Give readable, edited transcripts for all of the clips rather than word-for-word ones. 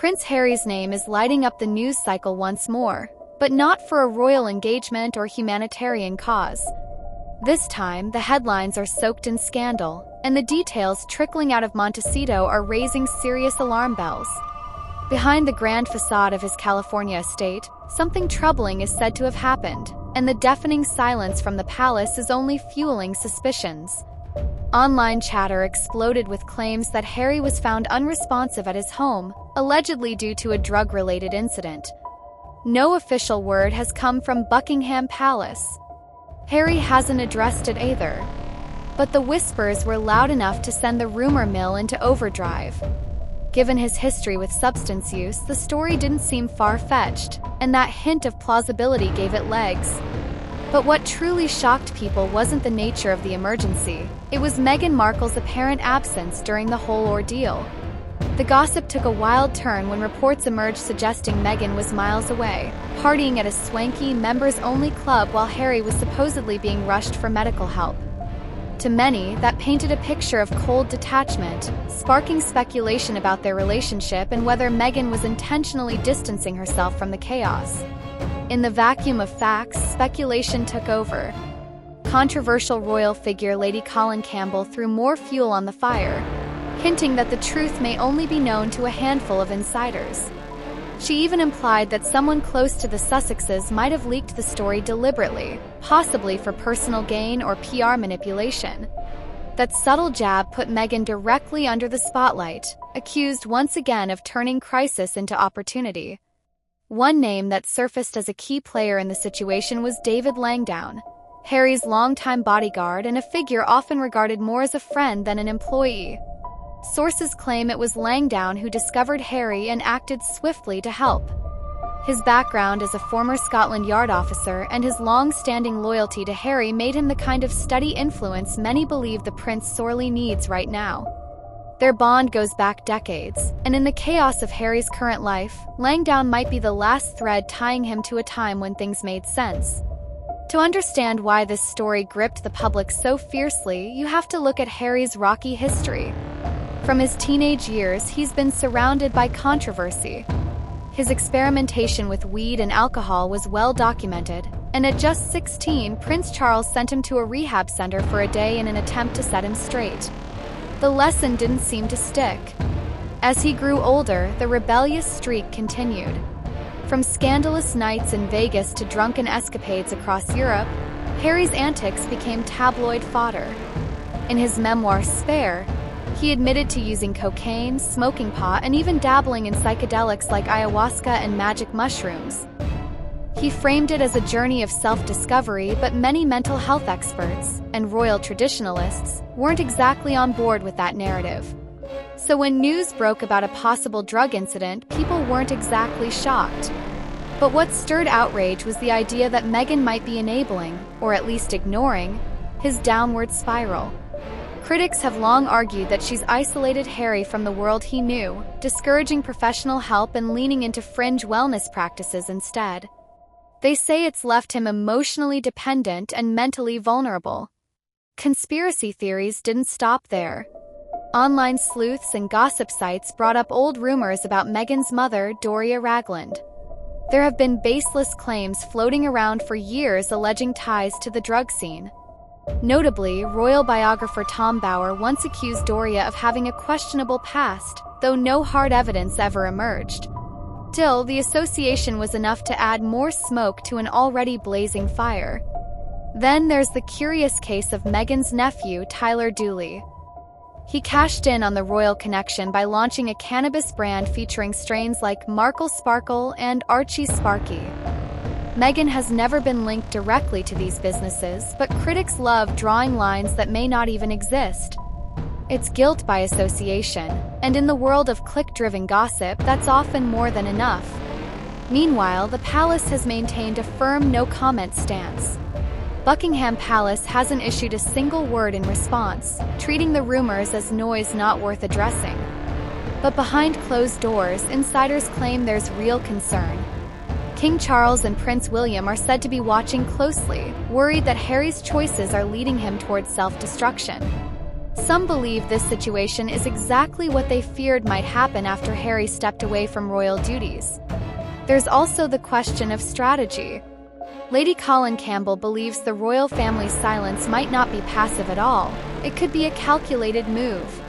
Prince Harry's name is lighting up the news cycle once more, but not for a royal engagement or humanitarian cause. This time, the headlines are soaked in scandal, and the details trickling out of Montecito are raising serious alarm bells. Behind the grand facade of his California estate, something troubling is said to have happened, and the deafening silence from the palace is only fueling suspicions. Online chatter exploded with claims that Harry was found unresponsive at his home, allegedly due to a drug-related incident. No official word has come from Buckingham Palace. Harry hasn't addressed it either. But the whispers were loud enough to send the rumor mill into overdrive. Given his history with substance use, the story didn't seem far-fetched, and that hint of plausibility gave it legs. But what truly shocked people wasn't the nature of the emergency. It was Meghan Markle's apparent absence during the whole ordeal. The gossip took a wild turn when reports emerged suggesting Meghan was miles away, partying at a swanky, members-only club while Harry was supposedly being rushed for medical help. To many, that painted a picture of cold detachment, sparking speculation about their relationship and whether Meghan was intentionally distancing herself from the chaos. In the vacuum of facts, speculation took over. Controversial royal figure Lady Colin Campbell threw more fuel on the fire, hinting that the truth may only be known to a handful of insiders. She even implied that someone close to the Sussexes might have leaked the story deliberately, possibly for personal gain or PR manipulation. That subtle jab put Meghan directly under the spotlight, accused once again of turning crisis into opportunity. One name that surfaced as a key player in the situation was David Langdown, Harry's longtime bodyguard and a figure often regarded more as a friend than an employee. Sources claim it was Langdown who discovered Harry and acted swiftly to help. His background as a former Scotland Yard officer and his long-standing loyalty to Harry made him the kind of steady influence many believe the prince sorely needs right now. Their bond goes back decades, and in the chaos of Harry's current life, Langdown might be the last thread tying him to a time when things made sense. To understand why this story gripped the public so fiercely, you have to look at Harry's rocky history. From his teenage years, he's been surrounded by controversy. His experimentation with weed and alcohol was well documented, and at just 16, Prince Charles sent him to a rehab center for a day in an attempt to set him straight. The lesson didn't seem to stick. As he grew older, the rebellious streak continued. From scandalous nights in Vegas to drunken escapades across Europe, Harry's antics became tabloid fodder. In his memoir Spare, he admitted to using cocaine, smoking pot, and even dabbling in psychedelics like ayahuasca and magic mushrooms. He framed it as a journey of self-discovery, but many mental health experts and royal traditionalists weren't exactly on board with that narrative. So when news broke about a possible drug incident, people weren't exactly shocked. But what stirred outrage was the idea that Meghan might be enabling, or at least ignoring, his downward spiral. Critics have long argued that she's isolated Harry from the world he knew, discouraging professional help and leaning into fringe wellness practices instead. They say it's left him emotionally dependent and mentally vulnerable. Conspiracy theories didn't stop there. Online sleuths and gossip sites brought up old rumors about Meghan's mother, Doria Ragland. There have been baseless claims floating around for years alleging ties to the drug scene. Notably, royal biographer Tom Bower once accused Doria of having a questionable past, though no hard evidence ever emerged. Still, the association was enough to add more smoke to an already blazing fire. Then there's the curious case of Meghan's nephew, Tyler Dooley. He cashed in on the royal connection by launching a cannabis brand featuring strains like Markle Sparkle and Archie Sparky. Meghan has never been linked directly to these businesses, but critics love drawing lines that may not even exist. It's guilt by association, and in the world of click-driven gossip, that's often more than enough. Meanwhile, the palace has maintained a firm no-comment stance. Buckingham Palace hasn't issued a single word in response, treating the rumors as noise not worth addressing. But behind closed doors, insiders claim there's real concern. King Charles and Prince William are said to be watching closely, worried that Harry's choices are leading him towards self-destruction. Some believe this situation is exactly what they feared might happen after Harry stepped away from royal duties. There's also the question of strategy. Lady Colin Campbell believes the royal family's silence might not be passive at all. It could be a calculated move.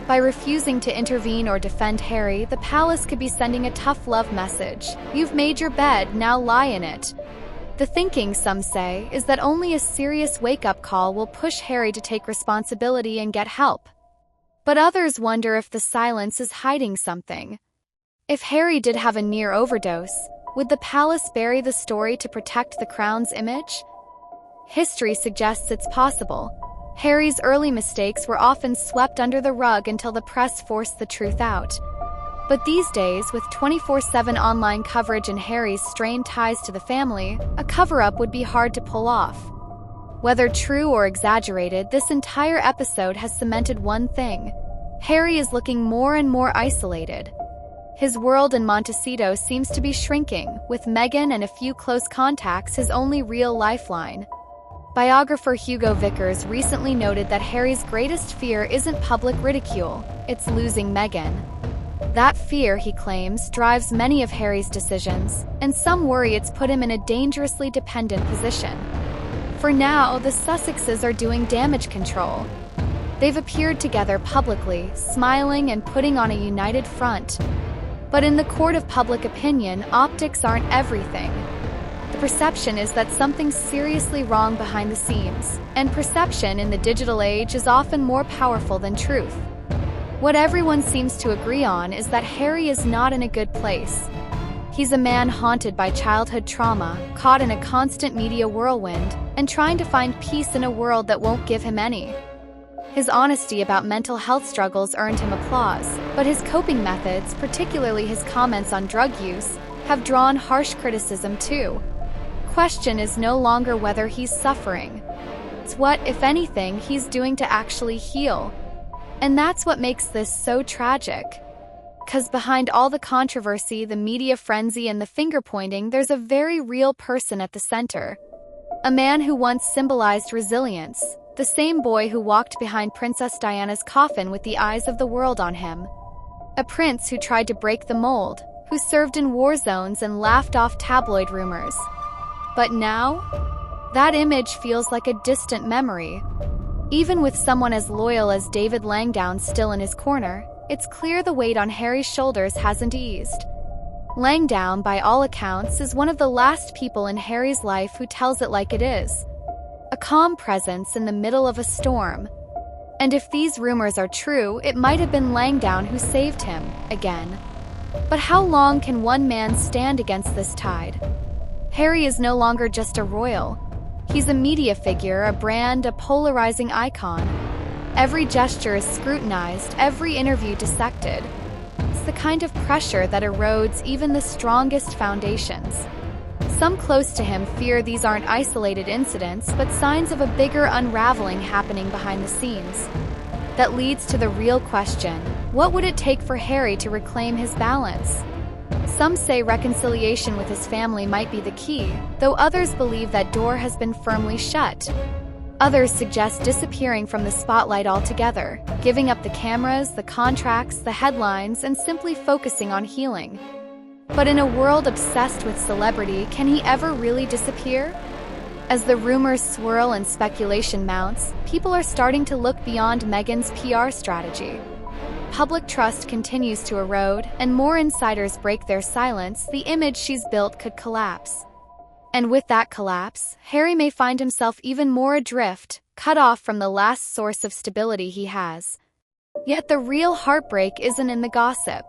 By refusing to intervene or defend Harry, the palace could be sending a tough love message. You've made your bed, now lie in it. The thinking, some say, is that only a serious wake-up call will push Harry to take responsibility and get help. But others wonder if the silence is hiding something. If Harry did have a near overdose, would the palace bury the story to protect the crown's image? History suggests it's possible. Harry's early mistakes were often swept under the rug until the press forced the truth out. But these days, with 24/7 online coverage and Harry's strained ties to the family, a cover-up would be hard to pull off. Whether true or exaggerated, this entire episode has cemented one thing. Harry is looking more and more isolated. His world in Montecito seems to be shrinking, with Meghan and a few close contacts his only real lifeline. Biographer Hugo Vickers recently noted that Harry's greatest fear isn't public ridicule, it's losing Meghan. That fear, he claims, drives many of Harry's decisions, and some worry it's put him in a dangerously dependent position. For now, the Sussexes are doing damage control. They've appeared together publicly, smiling and putting on a united front. But in the court of public opinion, optics aren't everything. The perception is that something's seriously wrong behind the scenes, and perception in the digital age is often more powerful than truth. What everyone seems to agree on is that Harry is not in a good place. He's a man haunted by childhood trauma, caught in a constant media whirlwind, and trying to find peace in a world that won't give him any. His honesty about mental health struggles earned him applause, but his coping methods, particularly his comments on drug use, have drawn harsh criticism too. Question is no longer whether he's suffering. It's what, if anything, he's doing to actually heal. And that's what makes this so tragic. 'Cause behind all the controversy, the media frenzy, and the finger-pointing, there's a very real person at the center. A man who once symbolized resilience, the same boy who walked behind Princess Diana's coffin with the eyes of the world on him. A prince who tried to break the mold, who served in war zones and laughed off tabloid rumors. But now, that image feels like a distant memory. Even with someone as loyal as David Langdown still in his corner, it's clear the weight on Harry's shoulders hasn't eased. Langdown, by all accounts, is one of the last people in Harry's life who tells it like it is. A calm presence in the middle of a storm. And if these rumors are true, it might have been Langdown who saved him, again. But how long can one man stand against this tide? Harry is no longer just a royal. He's a media figure, a brand, a polarizing icon. Every gesture is scrutinized, every interview dissected. It's the kind of pressure that erodes even the strongest foundations. Some close to him fear these aren't isolated incidents, but signs of a bigger unraveling happening behind the scenes. That leads to the real question: what would it take for Harry to reclaim his balance? Some say reconciliation with his family might be the key, though others believe that door has been firmly shut. Others suggest disappearing from the spotlight altogether, giving up the cameras, the contracts, the headlines, and simply focusing on healing. But in a world obsessed with celebrity, can he ever really disappear? As the rumors swirl and speculation mounts, people are starting to look beyond Meghan's PR strategy. Public trust continues to erode, and more insiders break their silence, the image she's built could collapse. And with that collapse, Harry may find himself even more adrift, cut off from the last source of stability he has. Yet the real heartbreak isn't in the gossip.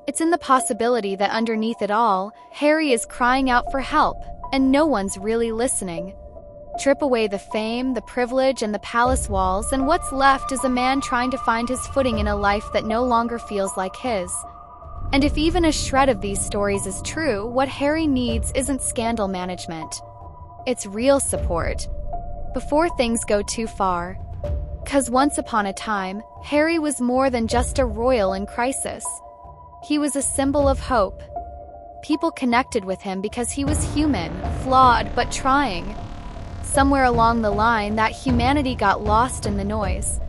It's in the possibility that underneath it all, Harry is crying out for help, and no one's really listening. Strip away the fame, the privilege, and the palace walls, and what's left is a man trying to find his footing in a life that no longer feels like his. And if even a shred of these stories is true, what Harry needs isn't scandal management. It's real support. Before things go too far. 'Cause once upon a time, Harry was more than just a royal in crisis. He was a symbol of hope. People connected with him because he was human, flawed but trying. Somewhere along the line, that humanity got lost in the noise.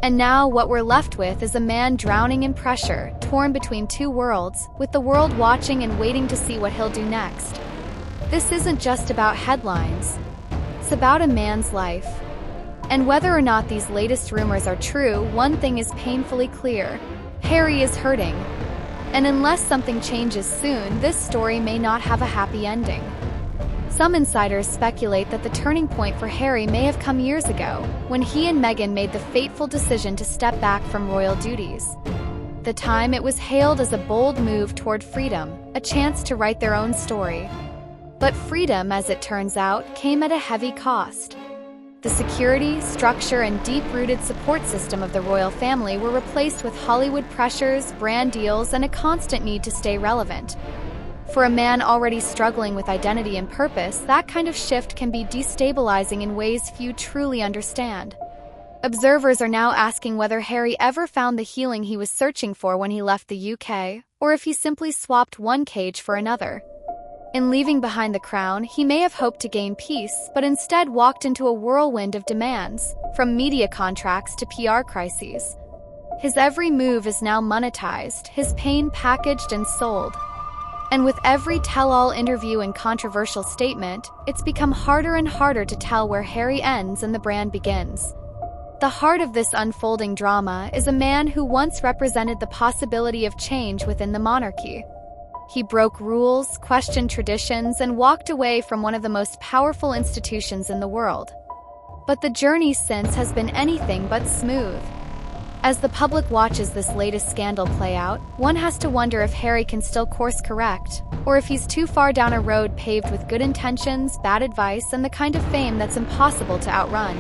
And now what we're left with is a man drowning in pressure, torn between two worlds, with the world watching and waiting to see what he'll do next. This isn't just about headlines. It's about a man's life. And whether or not these latest rumors are true, one thing is painfully clear. Harry is hurting. And unless something changes soon, this story may not have a happy ending. Some insiders speculate that the turning point for Harry may have come years ago, when he and Meghan made the fateful decision to step back from royal duties. At the time, it was hailed as a bold move toward freedom, a chance to write their own story. But freedom, as it turns out, came at a heavy cost. The security, structure, and deep-rooted support system of the royal family were replaced with Hollywood pressures, brand deals, and a constant need to stay relevant. For a man already struggling with identity and purpose, that kind of shift can be destabilizing in ways few truly understand. Observers are now asking whether Harry ever found the healing he was searching for when he left the UK, or if he simply swapped one cage for another. In leaving behind the crown, he may have hoped to gain peace, but instead walked into a whirlwind of demands, from media contracts to PR crises. His every move is now monetized, his pain packaged and sold. And with every tell-all interview and controversial statement, it's become harder and harder to tell where Harry ends and the brand begins. The heart of this unfolding drama is a man who once represented the possibility of change within the monarchy. He broke rules, questioned traditions, and walked away from one of the most powerful institutions in the world. But the journey since has been anything but smooth. As the public watches this latest scandal play out, one has to wonder if Harry can still course correct, or if he's too far down a road paved with good intentions, bad advice, and the kind of fame that's impossible to outrun.